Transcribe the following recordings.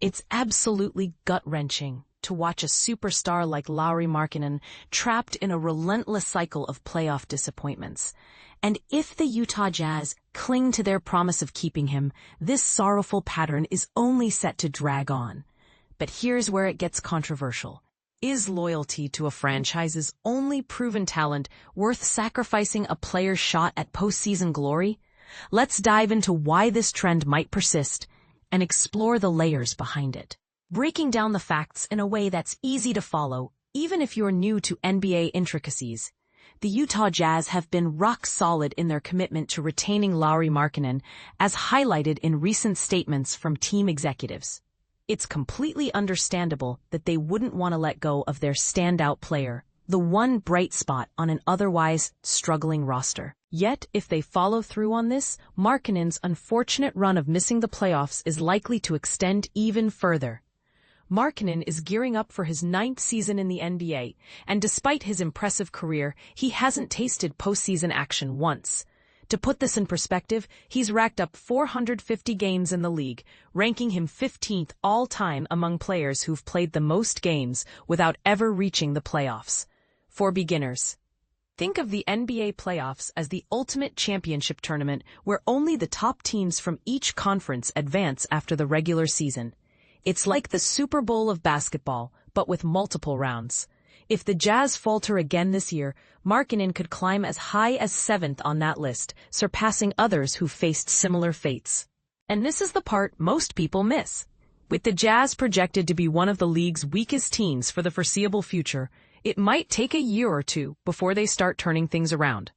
It's absolutely gut-wrenching to watch a superstar like Lauri Markkanen trapped in a relentless cycle of playoff disappointments. And if the Utah Jazz cling to their promise of keeping him, this sorrowful pattern is only set to drag on. But here's where it gets controversial. Is loyalty to a franchise's only proven talent worth sacrificing a player's shot at postseason glory? Let's dive into why this trend might persist and explore the layers behind it. Breaking down the facts in a way that's easy to follow, even if you're new to NBA intricacies. The Utah Jazz have been rock solid in their commitment to retaining Lauri Markkanen, as highlighted in recent statements from team executives. It's completely understandable that they wouldn't want to let go of their standout player, the one bright spot on an otherwise struggling roster. Yet, if they follow through on this, Markkanen's unfortunate run of missing the playoffs is likely to extend even further. Markkanen is gearing up for his 9th season in the NBA, and despite his impressive career, he hasn't tasted postseason action once. To put this in perspective, he's racked up 450 games in the league, ranking him 15th all-time among players who've played the most games without ever reaching the playoffs. For beginners, think of the NBA playoffs as the ultimate championship tournament where only the top teams from each conference advance after the regular season. It's like the Super Bowl of basketball, but with multiple rounds. If the Jazz falter again this year, Markkanen could climb as high as 7th on that list, surpassing others who faced similar fates. And this is the part most people miss. With the Jazz projected to be one of the league's weakest teams for the foreseeable future, it might take a year or two before they start turning things around.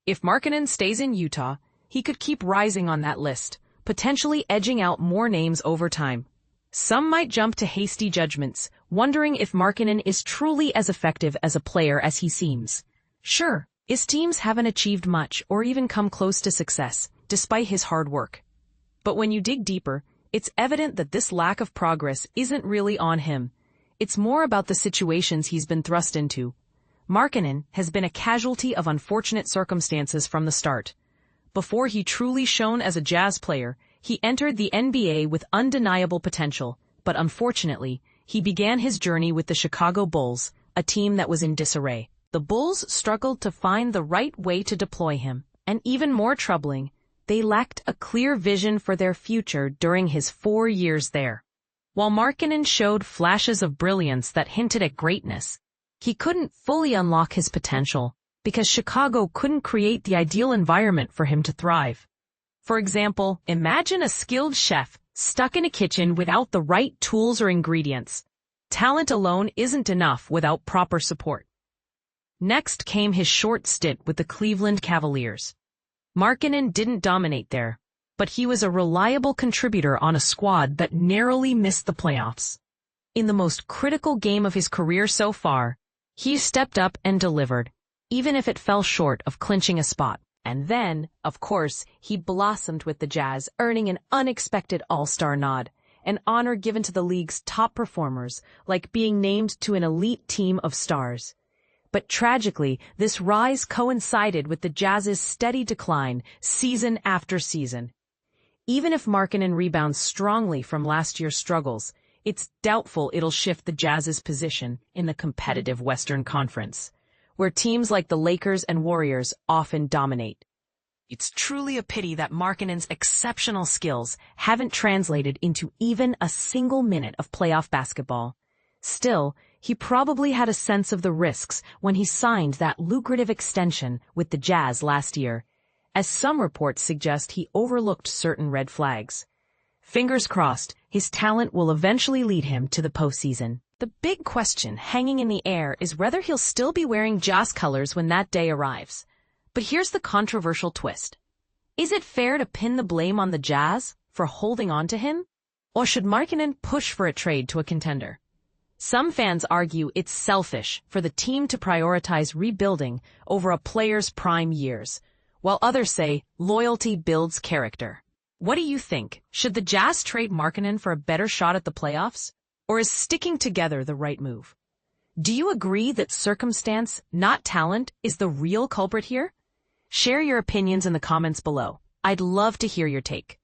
If Markkanen stays in Utah, he could keep rising on that list, potentially edging out more names over time. Some might jump to hasty judgments, wondering if Markkanen is truly as effective as a player as he seems. Sure, his teams haven't achieved much or even come close to success, despite his hard work. But when you dig deeper, it's evident that this lack of progress isn't really on him. It's more about the situations he's been thrust into. Markkanen has been a casualty of unfortunate circumstances from the start. Before he truly shone as a Jazz player, he entered the NBA with undeniable potential, but unfortunately, he began his journey with the Chicago Bulls, a team that was in disarray. The Bulls struggled to find the right way to deploy him, and even more troubling, they lacked a clear vision for their future during his 4 years there. While Markkanen showed flashes of brilliance that hinted at greatness, he couldn't fully unlock his potential because Chicago couldn't create the ideal environment for him to thrive. For example, imagine a skilled chef stuck in a kitchen without the right tools or ingredients. Talent alone isn't enough without proper support. Next came his short stint with the Cleveland Cavaliers. Markkanen didn't dominate there, but he was a reliable contributor on a squad that narrowly missed the playoffs. In the most critical game of his career so far, he stepped up and delivered, even if it fell short of clinching a spot. And then, of course, he blossomed with the Jazz, earning an unexpected all-star nod, an honor given to the league's top performers, like being named to an elite team of stars. But tragically, this rise coincided with the Jazz's steady decline, season after season. Even if Markkanen rebounds strongly from last year's struggles, it's doubtful it'll shift the Jazz's position in the competitive Western Conference, where teams like the Lakers and Warriors often dominate. It's truly a pity that Markkanen's exceptional skills haven't translated into even a single minute of playoff basketball. Still, he probably had a sense of the risks when he signed that lucrative extension with the Jazz last year, as some reports suggest he overlooked certain red flags. Fingers crossed, his talent will eventually lead him to the postseason. The big question hanging in the air is whether he'll still be wearing Jazz colors when that day arrives. But here's the controversial twist. Is it fair to pin the blame on the Jazz for holding on to him? Or should Markkanen push for a trade to a contender? Some fans argue it's selfish for the team to prioritize rebuilding over a player's prime years, while others say loyalty builds character. What do you think? Should the Jazz trade Markkanen for a better shot at the playoffs? Or is sticking together the right move? Do you agree that circumstance, not talent, is the real culprit here? Share your opinions in the comments below. I'd love to hear your take.